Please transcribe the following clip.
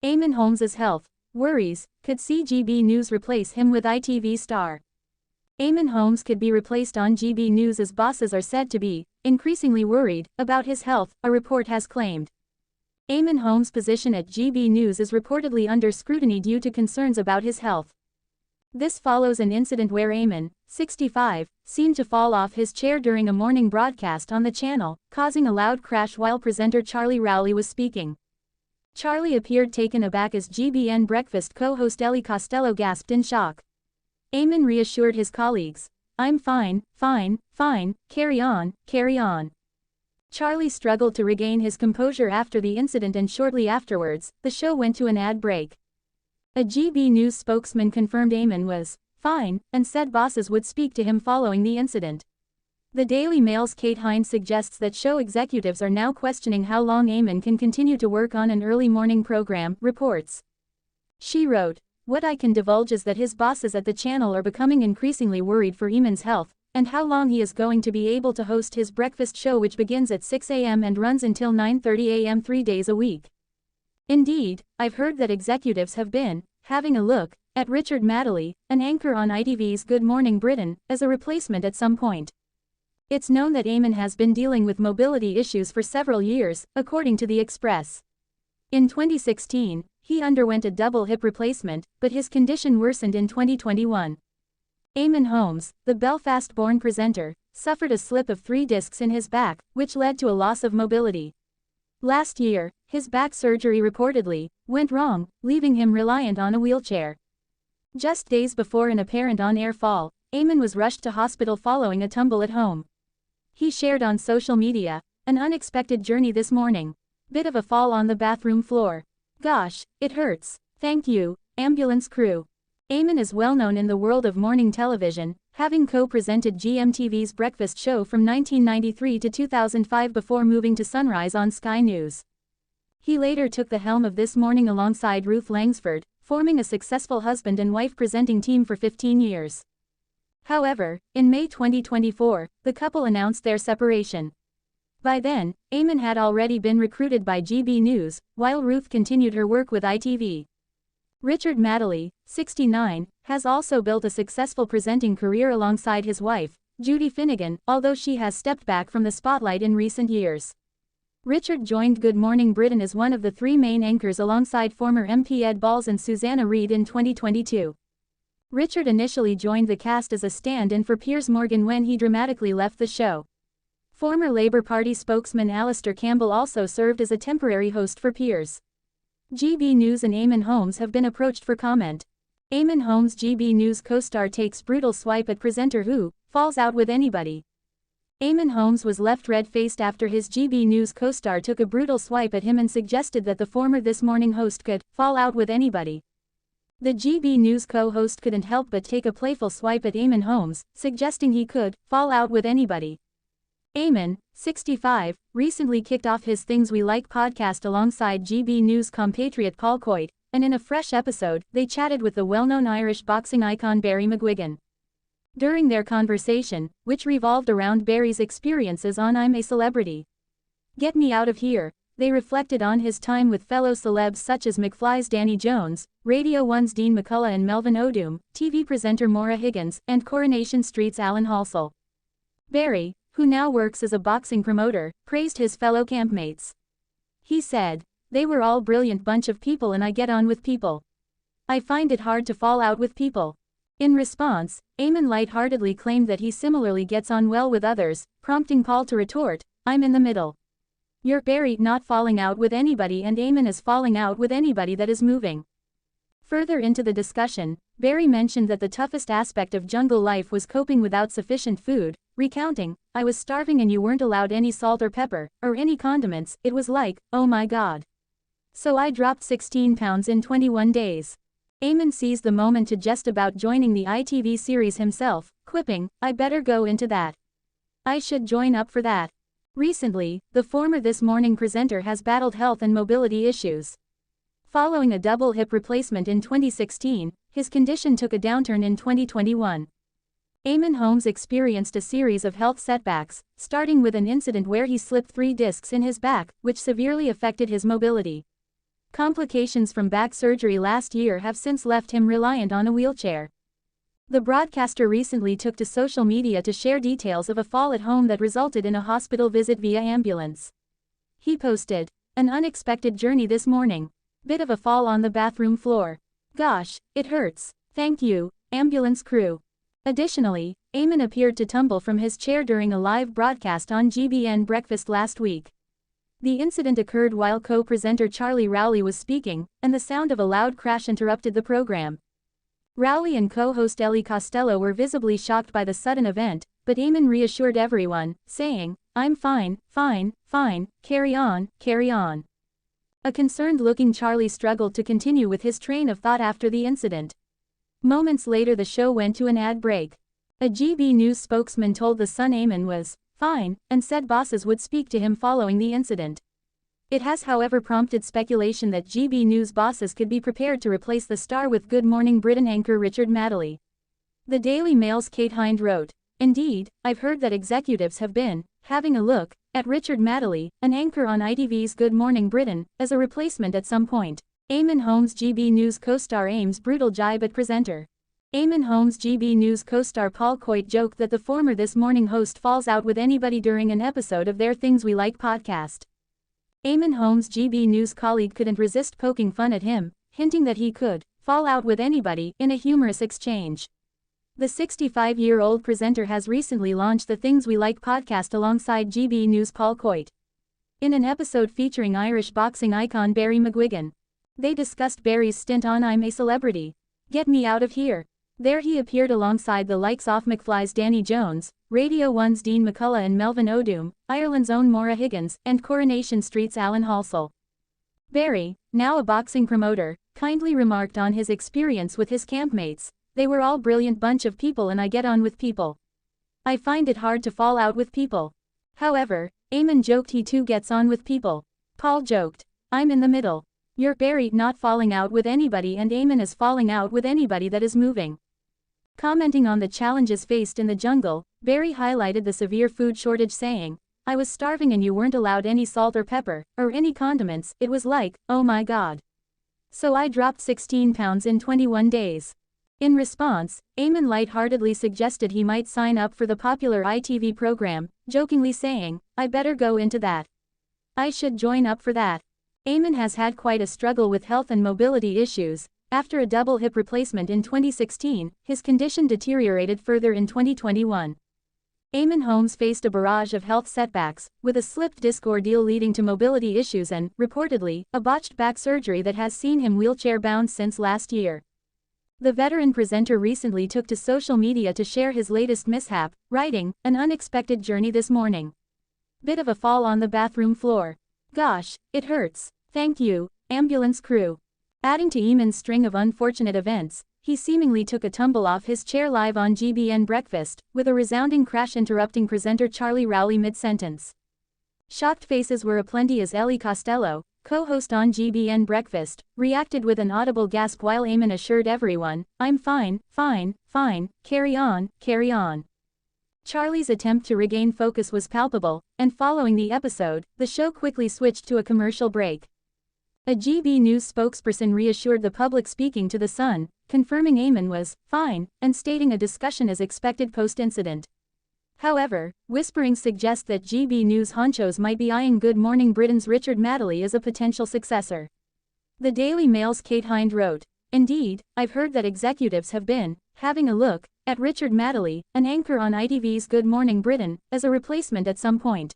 Eamonn Holmes' health worries could see GB News replace him with ITV star. Eamonn Holmes could be replaced on GB News as bosses are said to be increasingly worried about his health, a report has claimed. Eamonn Holmes' position at GB News is reportedly under scrutiny due to concerns about his health. This follows an incident where Eamonn, 65, seemed to fall off his chair during a morning broadcast on the channel, causing a loud crash while presenter Charlie Rowley was speaking. Charlie appeared taken aback as GBN Breakfast co-host Ellie Costello gasped in shock. Eamonn reassured his colleagues, "I'm fine, carry on, carry on." Charlie struggled to regain his composure after the incident, and shortly afterwards, the show went to an ad break. A GB News spokesman confirmed Eamonn was fine, and said bosses would speak to him following the incident. The Daily Mail's Hind suggests that show executives are now questioning how long Eamonn can continue to work on an early morning program, reports. She wrote, "What I can divulge is that his bosses at the channel are becoming increasingly worried for Eamonn's health, and how long he is going to be able to host his breakfast show, which begins at 6 a.m. and runs until 9:30 a.m. 3 days a week. Indeed, I've heard that executives have been having a look at Richard Madeley, an anchor on ITV's Good Morning Britain, as a replacement at some point. It's known that Eamonn has been dealing with mobility issues for several years, according to The Express. In 2016, he underwent a double hip replacement, but his condition worsened in 2021. Eamonn Holmes, the Belfast-born presenter, suffered a slip of 3 discs in his back, which led to a loss of mobility. Last year, his back surgery reportedly went wrong, leaving him reliant on a wheelchair. Just days before an apparent on-air fall, Eamonn was rushed to hospital following a tumble at home. He shared on social media, "An unexpected journey this morning. Bit of a fall on the bathroom floor. Gosh, it hurts. Thank you, ambulance crew." Eamonn is well known in the world of morning television, having co-presented GMTV's breakfast show from 1993 to 2005 before moving to Sunrise on Sky News. He later took the helm of This Morning alongside Ruth Langsford, forming a successful husband and wife presenting team for 15 years. However, in May 2024, the couple announced their separation. By then, Eamonn had already been recruited by GB News, while Ruth continued her work with ITV. Richard Madeley, 69, has also built a successful presenting career alongside his wife, Judy Finnegan, although she has stepped back from the spotlight in recent years. Richard joined Good Morning Britain as one of the 3 main anchors alongside former MP Ed Balls and Susanna Reid in 2022. Richard initially joined the cast as a stand-in for Piers Morgan when he dramatically left the show. Former Labour Party spokesman Alistair Campbell also served as a temporary host for Piers. GB News and Eamonn Holmes have been approached for comment. Eamonn Holmes' GB News co-star takes brutal swipe at presenter who falls out with anybody. Eamonn Holmes was left red-faced after his GB News co-star took a brutal swipe at him and suggested that the former This Morning host could fall out with anybody. The GB News co-host couldn't help but take a playful swipe at Eamonn Holmes, suggesting he could fall out with anybody. Eamonn, 65, recently kicked off his Things We Like podcast alongside GB News compatriot Paul Coyte, and in a fresh episode, they chatted with the well-known Irish boxing icon Barry McGuigan. During their conversation, which revolved around Barry's experiences on I'm a Celebrity. Get Me Out of Here, they reflected on his time with fellow celebs such as McFly's Danny Jones, Radio 1's Dean McCullough and Melvin O'Doom, TV presenter Maura Higgins, and Coronation Street's Alan Halsall. Barry, who now works as a boxing promoter, praised his fellow campmates. He said, "They were all brilliant bunch of people and I get on with people. I find it hard to fall out with people." In response, Eamonn lightheartedly claimed that he similarly gets on well with others, prompting Paul to retort, "I'm in the middle. You're Barry not falling out with anybody and Eamonn is falling out with anybody that is moving." Further into the discussion, Barry mentioned that the toughest aspect of jungle life was coping without sufficient food, recounting, "I was starving and you weren't allowed any salt or pepper, or any condiments, it was like, oh my god. So I dropped 16 pounds in 21 days. Eamonn seized the moment to jest about joining the ITV series himself, quipping, "I better go into that. I should join up for that." Recently, the former This Morning presenter has battled health and mobility issues. Following a double hip replacement in 2016, his condition took a downturn in 2021. Eamonn Holmes experienced a series of health setbacks, starting with an incident where he slipped 3 discs in his back, which severely affected his mobility. Complications from back surgery last year have since left him reliant on a wheelchair. The broadcaster recently took to social media to share details of a fall at home that resulted in a hospital visit via ambulance. He posted, "An unexpected journey this morning. Bit of a fall on the bathroom floor. Gosh, it hurts. Thank you, ambulance crew." Additionally, Eamonn appeared to tumble from his chair during a live broadcast on GBN Breakfast last week. The incident occurred while co-presenter Charlie Rowley was speaking, and the sound of a loud crash interrupted the program. Rowley and co-host Ellie Costello were visibly shocked by the sudden event, but Eamonn reassured everyone, saying, "I'm fine, fine, fine, carry on, carry on." A concerned-looking Charlie struggled to continue with his train of thought after the incident. Moments later the show went to an ad break. A GB News spokesman told The Sun Eamonn was fine, and said bosses would speak to him following the incident. It has however prompted speculation that GB News bosses could be prepared to replace the star with Good Morning Britain anchor Richard Madeley. The Daily Mail's Hind wrote, "Indeed, I've heard that executives have been having a look at Richard Madeley, an anchor on ITV's Good Morning Britain, as a replacement at some point." Eamonn Holmes GB News co-star aims brutal jibe at presenter. Eamonn Holmes GB News co-star Paul Coit joked that the former This Morning host falls out with anybody during an episode of their Things We Like podcast. Eamonn Holmes' GB News colleague couldn't resist poking fun at him, hinting that he could fall out with anybody in a humorous exchange. The 65-year-old presenter has recently launched the Things We Like podcast alongside GB News' Paul Coit. In an episode featuring Irish boxing icon Barry McGuigan, they discussed Barry's stint on I'm a Celebrity. Get me out of here. There he appeared alongside the likes of McFly's Danny Jones, Radio 1's Dean McCullough and Melvin O'Doom, Ireland's own Maura Higgins, and Coronation Street's Alan Halsall. Barry, now a boxing promoter, kindly remarked on his experience with his campmates, "They were all brilliant bunch of people and I get on with people. I find it hard to fall out with people." However, Eamonn joked he too gets on with people. Paul joked, "I'm in the middle. You're Barry not falling out with anybody and Eamonn is falling out with anybody that is moving." Commenting on the challenges faced in the jungle, Barry highlighted the severe food shortage saying, "I was starving and you weren't allowed any salt or pepper, or any condiments, it was like, oh my god. So I dropped 16 pounds in 21 days. In response, Eamonn lightheartedly suggested he might sign up for the popular ITV program, jokingly saying, "I better go into that. I should join up for that." Eamonn has had quite a struggle with health and mobility issues. After a double hip replacement in 2016, his condition deteriorated further in 2021. Eamonn Holmes faced a barrage of health setbacks, with a slipped disc ordeal leading to mobility issues and, reportedly, a botched back surgery that has seen him wheelchair-bound since last year. The veteran presenter recently took to social media to share his latest mishap, writing, "An unexpected journey this morning. Bit of a fall on the bathroom floor. Gosh, it hurts. Thank you, ambulance crew." Adding to Eamonn's string of unfortunate events, he seemingly took a tumble off his chair live on GBN Breakfast, with a resounding crash interrupting presenter Charlie Rowley mid-sentence. Shocked faces were aplenty as Ellie Costello, co-host on GBN Breakfast, reacted with an audible gasp while Eamonn assured everyone, "I'm fine, fine, fine, carry on, carry on." Charlie's attempt to regain focus was palpable, and following the episode, the show quickly switched to a commercial break. A GB News spokesperson reassured the public speaking to The Sun, confirming Eamonn was fine, and stating a discussion is expected post-incident. However, whisperings suggest that GB News honchos might be eyeing Good Morning Britain's Richard Madeley as a potential successor. The Daily Mail's Hind wrote, "Indeed, I've heard that executives have been having a look at Richard Madeley, an anchor on ITV's Good Morning Britain, as a replacement at some point."